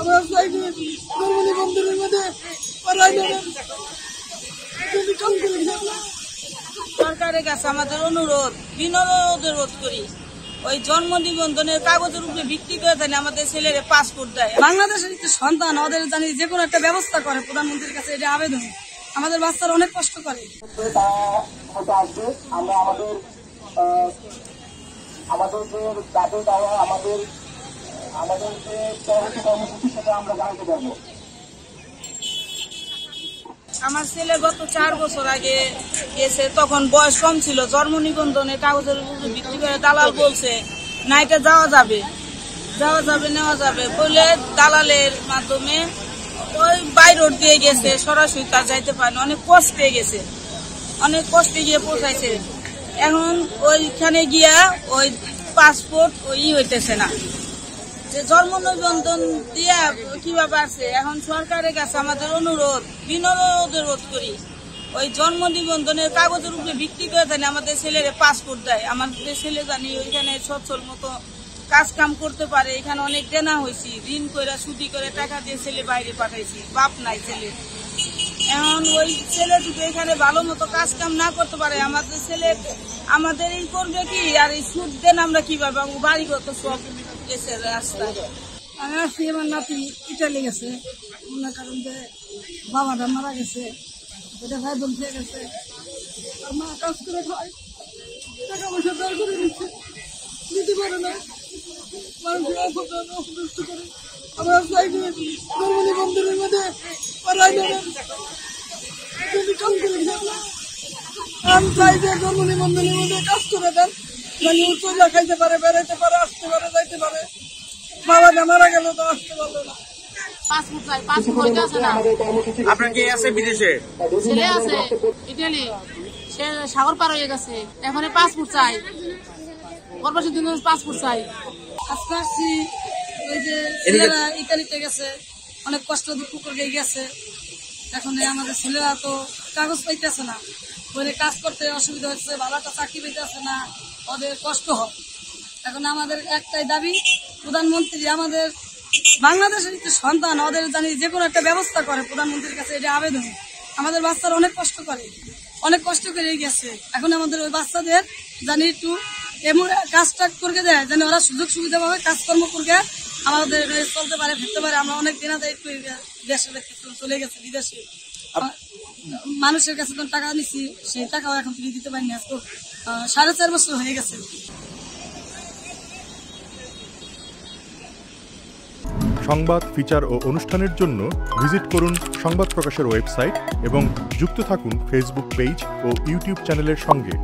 আমরা চাই যে জন্মনি বন্ধনের মধ্যে সরকারের কাছে আমাদের অনুরোধ, বিনোদ করি, ওই জন্ম নিবন্ধনের কাগজের উপরে ভিত্তি করে জানি আমাদের ছেলের পাসপোর্ট দেয়। বাংলাদেশের একটি সন্তান, ওদের জানি যে কোনো একটা ব্যবস্থা করে প্রধানমন্ত্রীর কাছে, এটা আবেদন। আমাদের বাচ্চারা অনেক কষ্ট করে। আমরা আমাদের যে দাবি দেওয়া, আমাদের যে কর্মসূচি, সেটা আমরা জানাতে পারবো। আমার ছেলে গত 4 বছর আগে গেছে, তখন বয়স কম ছিল। জন্ম নিবন্ধনের কাগজের উপরে ভিত্তি করে দালাল বলছে না, এটা যাওয়া যাবে নেওয়া যাবে বলে দালালের মাধ্যমে ওই বাই রোড দিয়ে গেছে, সরাসরি তার যাইতে পারেনি। অনেক কষ্টে গিয়ে পৌঁছাইছে। এখন ওইখানে গিয়া ওই পাসপোর্ট হইতেছে না, যে জন্ম নিবন্ধন দিয়া কিভাবে আছে। এখন সরকারের কাছে আমাদের অনুরোধ, বিনোদ করি, ওই জন্ম নিবন্ধনের কাগজের উপরে ভিত্তি করে জানি আমাদের ছেলের পাসপোর্ট দেয়। আমাদের ছেলে জানি ওইখানে সচ্ছল মতো কাজ কাম করতে পারে। এখানে অনেক দেনা হয়েছি, ঋণ করে সুদি করে টাকা দিয়ে ছেলে বাইরে পাঠাইছি, বাপ নাই ছেলে। এখন ওই ছেলে যদি এখানে ভালো মতো কাজ কাম না করতে পারে, আমাদের ছেলে আমাদের এই করবে কি? আর এই সুদ দেন আমরা কিভাবে? বাড়ি কত সব গেছে রাস্তায়। আমি আসছি, আমার নাতি ইটালি গেছে, মনে করেন যে বাবাটা মারা গেছে, এটা ভাই বোন খেয়ে গেছে, আর মা কাজ করে খায়, টাকা পয়সা দাঁড় করে দিতে পারে না, মানুষের অপদস্থ করে। আমরা চাই যে জন্ম নিবন্ধনের মধ্যে আমি চাই যে জন্ম নিবন্ধনের মধ্যে কাজ করে দেন, মানে চলে খাইতে পারে, বেড়াইতে পারে, আসতে পারে, যাইতে পারে। বাবাটা মারা গেল তো আসতে পারলো না। আপনার কি আছে বিদেশে? ছেলে আছে ইটালি, সে সাগর পার হয়ে গেছে, এখন পাসপোর্ট চাই, পরবর্তী দিন পাসপোর্ট চাই। আজকে আসছি, ওই যে ছেলেরা ইটালিতে গেছে, অনেক কষ্ট দুঃখ করে গেছে। এখন আমাদের ছেলেরা তো কাগজ পাইতেছে না, ওখানে কাজ করতে অসুবিধা হচ্ছে, ভালো একটা চাকরি পাইতেছে না, ওদের কষ্ট হয়। এখন আমাদের একটাই দাবি, প্রধানমন্ত্রী আমাদের বাংলাদেশের একটি সন্তান, ওদের জানি যে কোনো একটা ব্যবস্থা করে প্রধানমন্ত্রীর কাছে, এটা আবেদন। আমাদের বাচ্চারা অনেক কষ্ট করে গেছে। এখন আমাদের ওই বাচ্চাদের জানি একটু এমন কাজটা করে দেয়, যেন ওরা সুযোগ সুবিধা পাবে, কাজকর্ম করে আমাদের চলতে পারে, ফিরতে পারে। আমরা অনেক দিন আগে একটু দেশে চলে গেছে, বিদেশে মানুষের কাছে টাকা নিচ্ছি, সেই টাকাও এখন ফিরে দিতে পারিনি। আজকে 4.5 বছর হয়ে গেছে। সংবাদ, ফিচার ও অনুষ্ঠানের জন্য ভিজিট করুন সংবাদ প্রকাশের ওয়েবসাইট এবং যুক্ত থাকুন ফেসবুক পেজ ও ইউটিউব চ্যানেলের সঙ্গে।